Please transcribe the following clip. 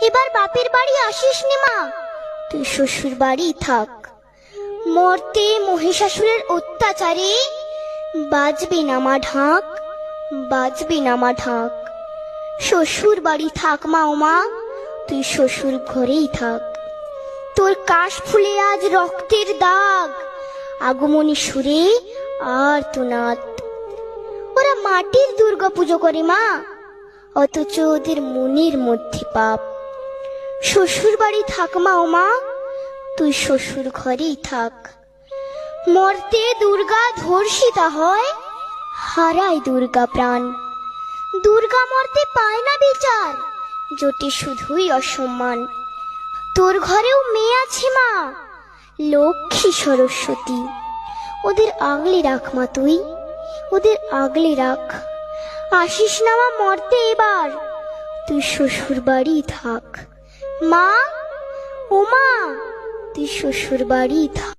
এবার বাপের বাড়ি আসিস নি মা, তুই শ্বশুর বাড়ি থাক। মর্তে মহিষাসুরের অত্যাচারে বাজবে না মা ঢাক, বাজবে না মা ঢাক। শ্বশুর বাড়ি থাক মা, ও মা তুই শ্বশুর ঘরেই থাক। তোর কাশ ফুলে আজ রক্তের দাগ, আগমনী সুরে আর তোনাদ। ওরা মাটির দুর্গা পুজো করে মা, অথচ ওদের মনের মধ্যে পাপ। শ্বশুর বাড়ি থাক মা, ও মা তুই শ্বশুর ঘরেই থাক। মর্তে দুর্গা ধর্ষিতা হয়, হারায় দুর্গা প্রাণ। দুর্গা মর্তে পায় না বিচার, জোটে শুধুই অসম্মান। তোর ঘরেও মেয়ে আছে মা, লক্ষ্মী সরস্বতী, ওদের আগলে রাখ মা তুই, ওদের আগলে রাখ। আসিস না মা মর্তে এবার, তুই শ্বশুর বাড়ি থাক। মা, ও মা তুই শ্বশুর বাড়ি থাক।